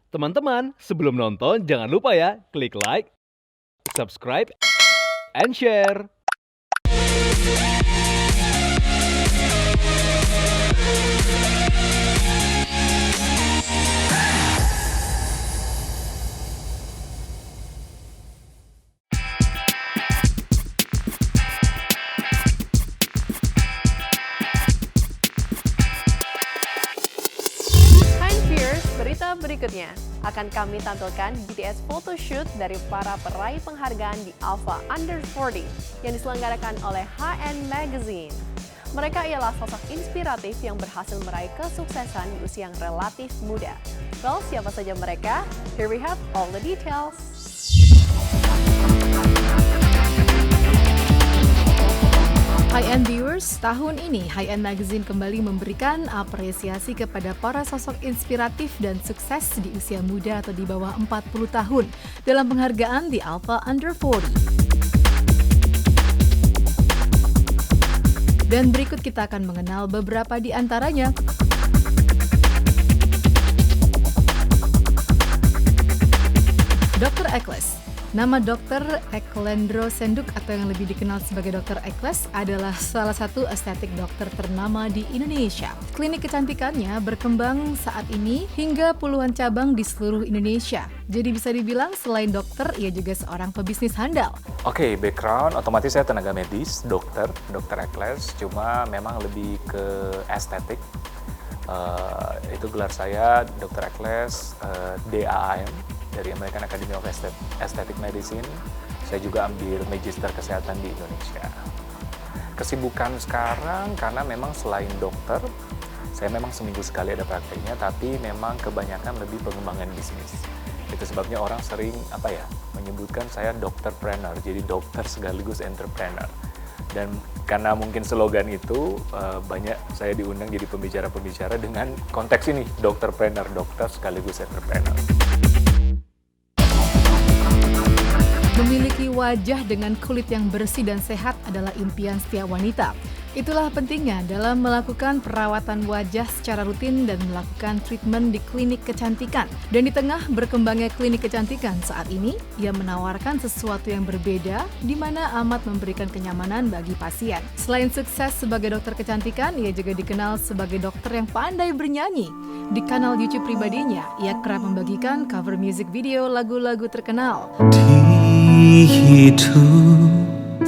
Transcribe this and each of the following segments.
Teman-teman, sebelum nonton jangan lupa ya, klik like, subscribe, and share. Hai viewers, berita berikutnya akan kami tampilkan BTS photoshoot dari para peraih penghargaan di Alpha Under 40 yang diselenggarakan oleh HN Magazine. Mereka ialah sosok inspiratif yang berhasil meraih kesuksesan di usia yang relatif muda. Well, siapa saja mereka? Here we have all the details. High-End viewers, tahun ini High-End Magazine kembali memberikan apresiasi kepada para sosok inspiratif dan sukses di usia muda atau di bawah 40 tahun dalam penghargaan di Alpha Under 40. Dan berikut kita akan mengenal beberapa di antaranya. Dr. Eccles. Nama Dr. Eklendro Senduk atau yang lebih dikenal sebagai Dr. Eccles adalah salah satu estetik dokter ternama di Indonesia. Klinik kecantikannya berkembang saat ini hingga puluhan cabang di seluruh Indonesia. Jadi bisa dibilang selain dokter, ia juga seorang pebisnis handal. Oke, background otomatis saya tenaga medis, dokter Eccles, cuma memang lebih ke estetik. Itu gelar saya Dr. Eccles, DAAM, dari American Academy of Aesthetic Medicine. Saya juga ambil Magister Kesehatan di Indonesia. Kesibukan sekarang karena memang selain dokter, saya memang seminggu sekali ada prakteknya, tapi memang kebanyakan lebih pengembangan bisnis. Itu sebabnya orang sering menyebutkan saya dokterpreneur, jadi dokter sekaligus entrepreneur. Dan karena mungkin slogan itu, banyak saya diundang jadi pembicara-pembicara dengan konteks ini, dokterpreneur, dokter sekaligus entrepreneur. Memiliki wajah dengan kulit yang bersih dan sehat adalah impian setiap wanita. Itulah pentingnya dalam melakukan perawatan wajah secara rutin dan melakukan treatment di klinik kecantikan. Dan di tengah berkembangnya klinik kecantikan saat ini, ia menawarkan sesuatu yang berbeda di mana amat memberikan kenyamanan bagi pasien. Selain sukses sebagai dokter kecantikan, ia juga dikenal sebagai dokter yang pandai bernyanyi. Di kanal YouTube pribadinya, ia kerap membagikan cover music video lagu-lagu terkenal.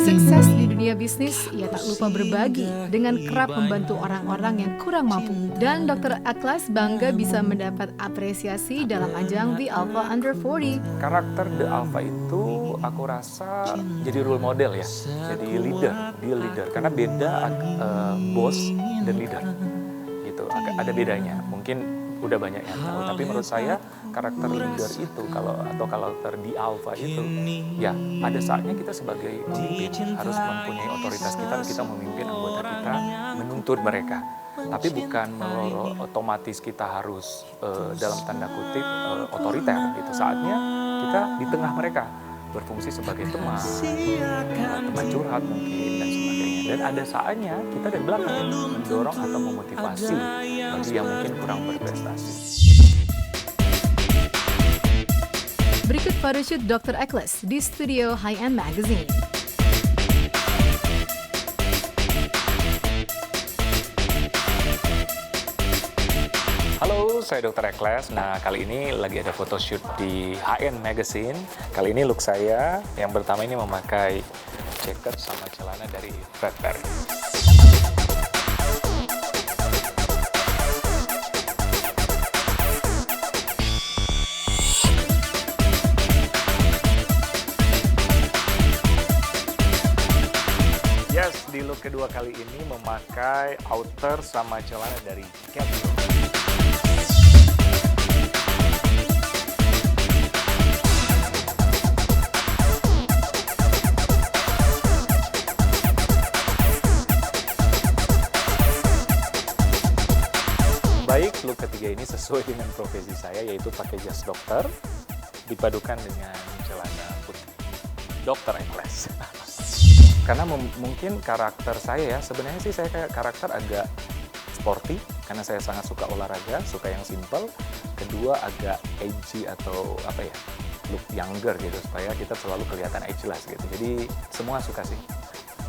Sukses di dunia bisnis, ia tak lupa berbagi dengan kerap membantu orang-orang yang kurang mampu. Dan Dr. Eccles bangga bisa mendapat apresiasi dalam ajang The Alpha Under 40. Karakter The Alpha itu aku rasa jadi role model ya, jadi dia leader. Karena beda bos dan leader, gitu. Ada bedanya. Mungkin udah banyak yang tahu, tapi menurut saya karakter leader itu kalau karakter di Alpha itu ya ada saatnya kita sebagai pemimpin harus mempunyai otoritas kita memimpin anggota kita, menuntut mereka, tapi bukan otomatis kita harus dalam tanda kutip otoriter gitu. Saatnya kita di tengah mereka berfungsi sebagai teman curhat mungkin dan sebagainya. Dan ada saatnya kita dari belakang mendorong atau memotivasi bagi yang mungkin kurang berprestasi. Berikut photoshoot Dr. Eccles di studio High-End Magazine. Halo, saya Dr. Eccles. Nah, kali ini lagi ada photoshoot di HN Magazine. Kali ini look saya yang pertama ini memakai jaket sama celana dari Fred Perry. Yes, di look kedua kali ini memakai outer sama celana dari Capsule. Baik, look ketiga ini sesuai dengan profesi saya, yaitu pakai jas dokter dipadukan dengan celana putih. Dr. Eccles. Karena mungkin karakter saya ya, sebenarnya sih saya kayak karakter agak sporty karena saya sangat suka olahraga, suka yang simple. Kedua agak edgy atau apa ya, look younger gitu supaya kita selalu kelihatan ageless gitu. Jadi semua suka sih.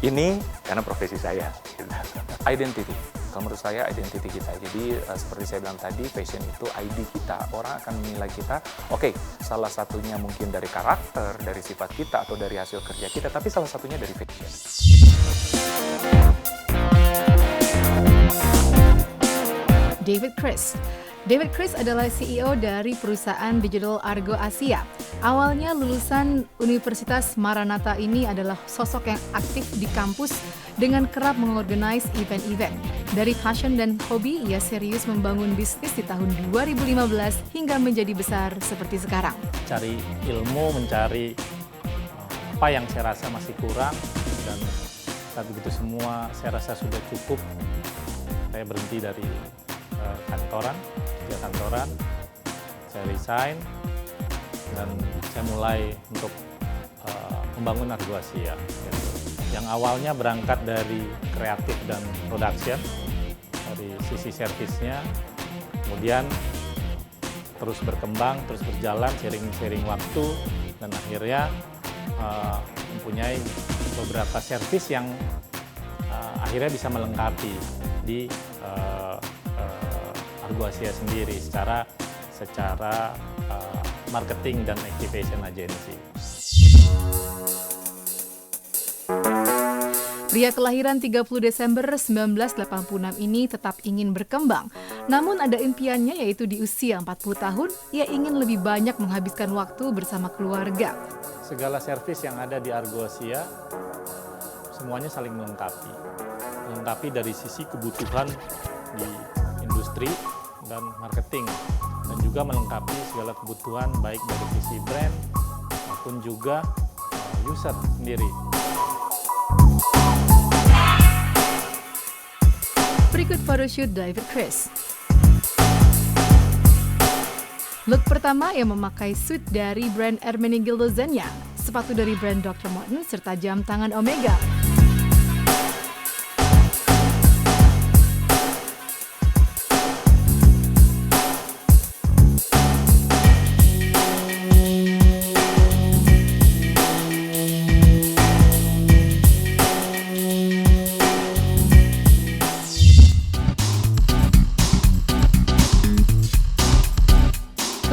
Ini karena profesi saya. Gitu. Identity. Kalau menurut saya identity kita. Jadi seperti saya bilang tadi, fashion itu ID kita. Orang akan menilai kita. Oke, salah satunya mungkin dari karakter, dari sifat kita atau dari hasil kerja kita, tapi salah satunya dari fashion. David Chris. David Chris adalah CEO dari perusahaan digital Argo Asia. Awalnya lulusan Universitas Maranatha ini adalah sosok yang aktif di kampus dengan kerap mengorganize event-event. Dari passion dan hobi, ia serius membangun bisnis di tahun 2015 hingga menjadi besar seperti sekarang. Cari ilmu, mencari apa yang saya rasa masih kurang, dan saat begitu semua saya rasa sudah cukup. Saya berhenti dari kantoran, saya resign, dan saya mulai untuk membangun Argo Asia. Yang awalnya berangkat dari kreatif dan production, dari sisi servisnya, kemudian terus berkembang, terus berjalan seiring waktu, dan akhirnya mempunyai beberapa servis yang akhirnya bisa melengkapi di Argo Asia sendiri secara marketing dan activation agency. Pria kelahiran 30 Desember 1986 ini tetap ingin berkembang. Namun ada impiannya, yaitu di usia 40 tahun, ia ingin lebih banyak menghabiskan waktu bersama keluarga. Segala servis yang ada di Argo Asia semuanya saling melengkapi. Melengkapi dari sisi kebutuhan di industri dan marketing, dan juga melengkapi segala kebutuhan baik dari sisi brand maupun juga user sendiri. Berikut photoshoot David Chris. Look pertama, ia memakai suit dari brand Ermenegildo Zegna, sepatu dari brand Dr. Martens, serta jam tangan Omega.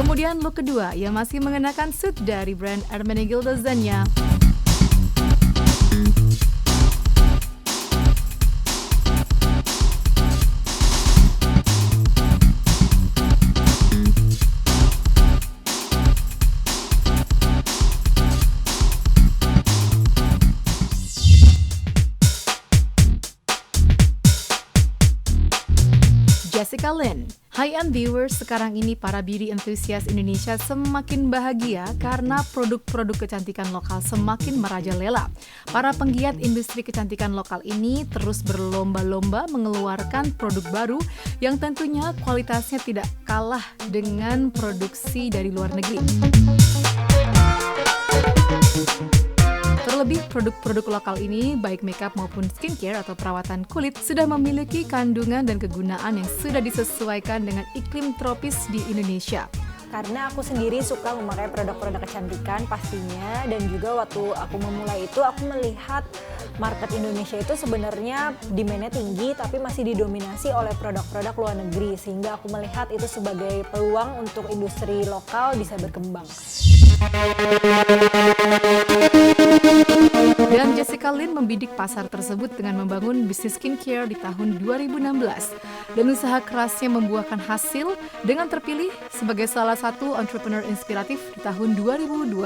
Kemudian look kedua, ia masih mengenakan suit dari brand Ermenegildo Zegna. Jessica Lin. High-end viewers, sekarang ini para beauty enthusiast Indonesia semakin bahagia karena produk-produk kecantikan lokal semakin merajalela. Para penggiat industri kecantikan lokal ini terus berlomba-lomba mengeluarkan produk baru yang tentunya kualitasnya tidak kalah dengan produksi dari luar negeri. Terlebih, produk-produk lokal ini, baik makeup maupun skincare atau perawatan kulit, sudah memiliki kandungan dan kegunaan yang sudah disesuaikan dengan iklim tropis di Indonesia. Karena aku sendiri suka memakai produk-produk kecantikan pastinya, dan juga waktu aku memulai itu aku melihat market Indonesia itu sebenarnya demand-nya tinggi tapi masih didominasi oleh produk-produk luar negeri, sehingga aku melihat itu sebagai peluang untuk industri lokal bisa berkembang. Dan Jessica Lin membidik pasar tersebut dengan membangun bisnis skincare di tahun 2016. Dan usaha kerasnya membuahkan hasil dengan terpilih sebagai salah satu entrepreneur inspiratif di tahun 2021.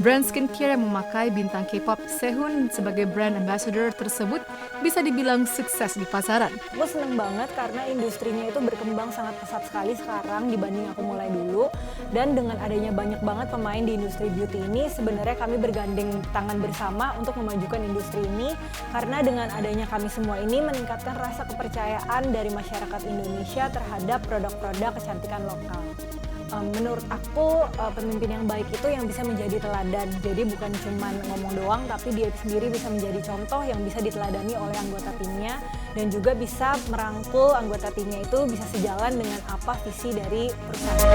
Brand skincare yang memakai bintang K-pop Sehun sebagai brand ambassador tersebut bisa dibilang sukses di pasaran. Aku seneng banget karena industrinya itu berkembang sangat pesat sekali sekarang dibanding aku mulai dulu. Dan dengan adanya banyak banget pemain di industri beauty ini, sebenarnya kami bergandeng tangan bersama untuk memajukan industri ini, karena dengan adanya kami semua ini meningkatkan rasa kepercayaan dari masyarakat Indonesia terhadap produk-produk kecantikan lokal. menurut aku pemimpin yang baik itu yang bisa menjadi teladan. Jadi bukan cuma ngomong doang, tapi dia sendiri bisa menjadi contoh yang bisa diteladani oleh anggota timnya, dan juga bisa merangkul anggota timnya itu bisa sejalan dengan apa visi dari perusahaan.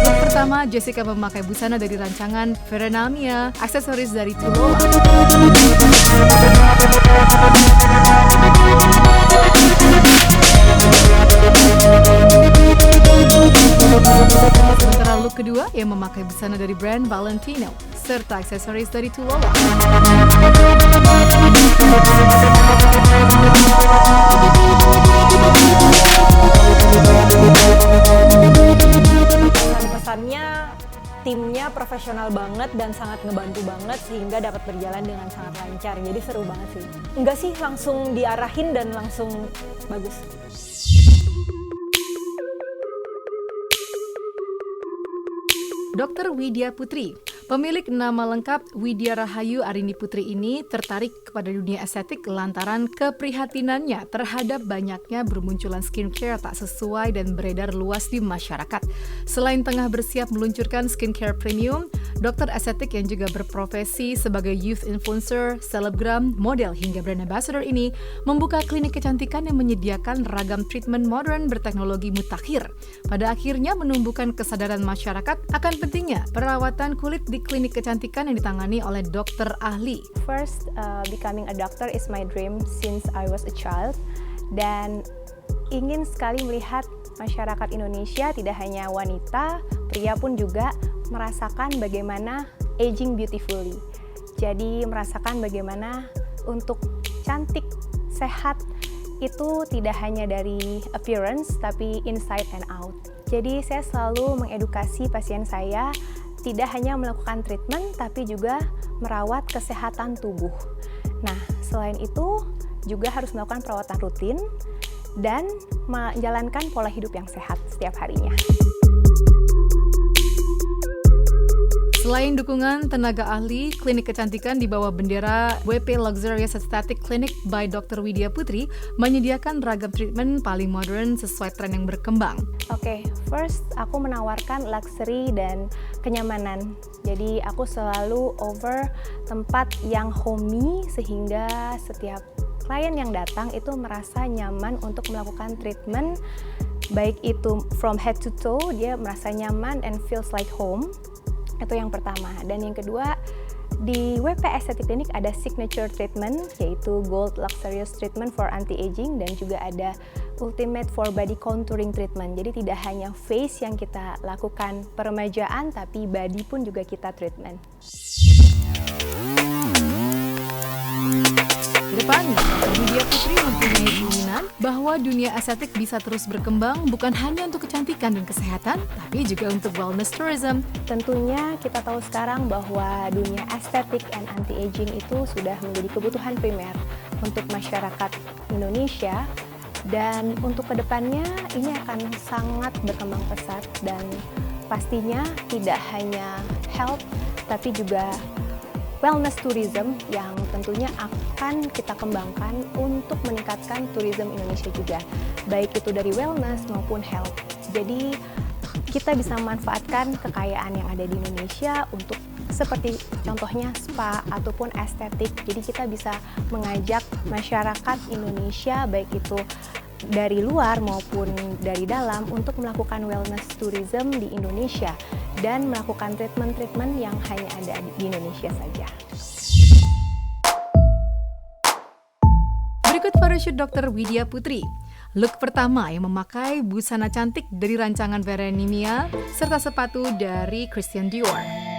Look pertama, Jessica memakai busana dari rancangan Veranamia, aksesoris dari Tulola. Sementara look kedua yang memakai busana dari brand Valentino serta aksesoris dari Tulola. Pesan-pesannya timnya profesional banget dan sangat ngebantu banget sehingga dapat berjalan dengan sangat lancar. Jadi seru banget sih. Enggak sih langsung diarahin dan langsung bagus. Dr. Widya Putri, pemilik nama lengkap Widya Rahayu Arini Putri ini tertarik kepada dunia estetik lantaran keprihatinannya terhadap banyaknya bermunculan skincare tak sesuai dan beredar luas di masyarakat. Selain tengah bersiap meluncurkan skincare premium, dokter estetik yang juga berprofesi sebagai youth influencer, selebgram, model hingga brand ambassador ini membuka klinik kecantikan yang menyediakan ragam treatment modern berteknologi mutakhir. Pada akhirnya menumbuhkan kesadaran masyarakat akan pentingnya perawatan kulit di klinik kecantikan yang ditangani oleh dokter ahli. First, becoming a doctor is my dream since I was a child, dan ingin sekali melihat masyarakat Indonesia, tidak hanya wanita, pria pun juga merasakan bagaimana aging beautifully. Jadi merasakan bagaimana untuk cantik, sehat itu tidak hanya dari appearance tapi inside and out. Jadi saya selalu mengedukasi pasien saya tidak hanya melakukan treatment tapi juga merawat kesehatan tubuh. Nah, selain itu juga harus melakukan perawatan rutin dan menjalankan pola hidup yang sehat setiap harinya. Selain dukungan tenaga ahli, klinik kecantikan di bawah bendera WP Luxurious Aesthetic Clinic by Dr. Widya Putri menyediakan ragam treatment paling modern sesuai tren yang berkembang. Oke, first aku menawarkan luxury dan kenyamanan. Jadi aku selalu over tempat yang homey sehingga setiap klien yang datang itu merasa nyaman untuk melakukan treatment, baik itu from head to toe, dia merasa nyaman and feels like home. Itu yang pertama. Dan yang kedua, di WP Aesthetic Clinic ada signature treatment, yaitu Gold Luxurious Treatment for Anti-Aging, dan juga ada Ultimate for Body Contouring Treatment. Jadi tidak hanya face yang kita lakukan peremajaan, tapi body pun juga kita treatment. Kedepannya, Widya Putri mempunyai keinginan bahwa dunia estetik bisa terus berkembang bukan hanya untuk kecantikan dan kesehatan, tapi juga untuk wellness tourism. Tentunya kita tahu sekarang bahwa dunia estetik and anti-aging itu sudah menjadi kebutuhan primer untuk masyarakat Indonesia, dan untuk kedepannya ini akan sangat berkembang pesat, dan pastinya tidak hanya health tapi juga wellness tourism yang tentunya akan kita kembangkan untuk meningkatkan tourism Indonesia juga, baik itu dari wellness maupun health. Jadi kita bisa memanfaatkan kekayaan yang ada di Indonesia untuk seperti contohnya spa ataupun estetik. Jadi kita bisa mengajak masyarakat Indonesia baik itu dari luar maupun dari dalam untuk melakukan wellness tourism di Indonesia dan melakukan treatment-treatment yang hanya ada di Indonesia saja. Berikut photoshoot Dr. Widya Putri. Look pertama yang memakai busana cantik dari rancangan Veranamia serta sepatu dari Christian Dior.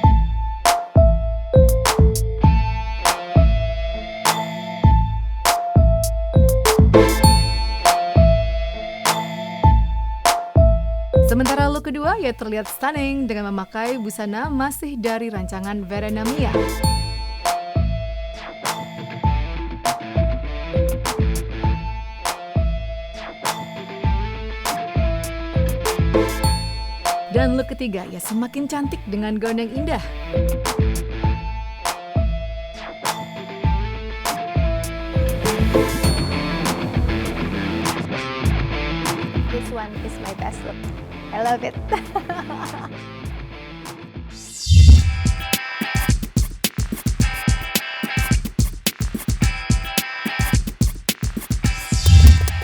Sementara look kedua ia terlihat stunning dengan memakai busana masih dari rancangan Veranamia. Dan look ketiga ia semakin cantik dengan gaun yang indah. is my best look. I love it.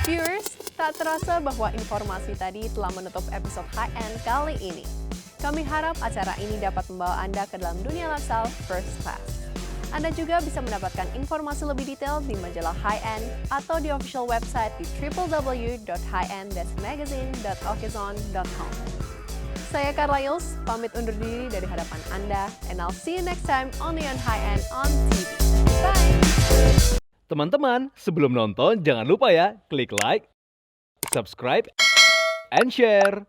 Viewers, tak terasa bahwa informasi tadi telah menutup episode High End kali ini. Kami harap acara ini dapat membawa Anda ke dalam dunia lifestyle first class. Anda juga bisa mendapatkan informasi lebih detail di majalah High End atau di official website di www.highendmagazine.okezon.com. Saya Carla Yils, pamit undur diri dari hadapan Anda, and I'll see you next time only on High End on TV. Bye! Teman-teman, sebelum nonton jangan lupa ya klik like, subscribe, and share.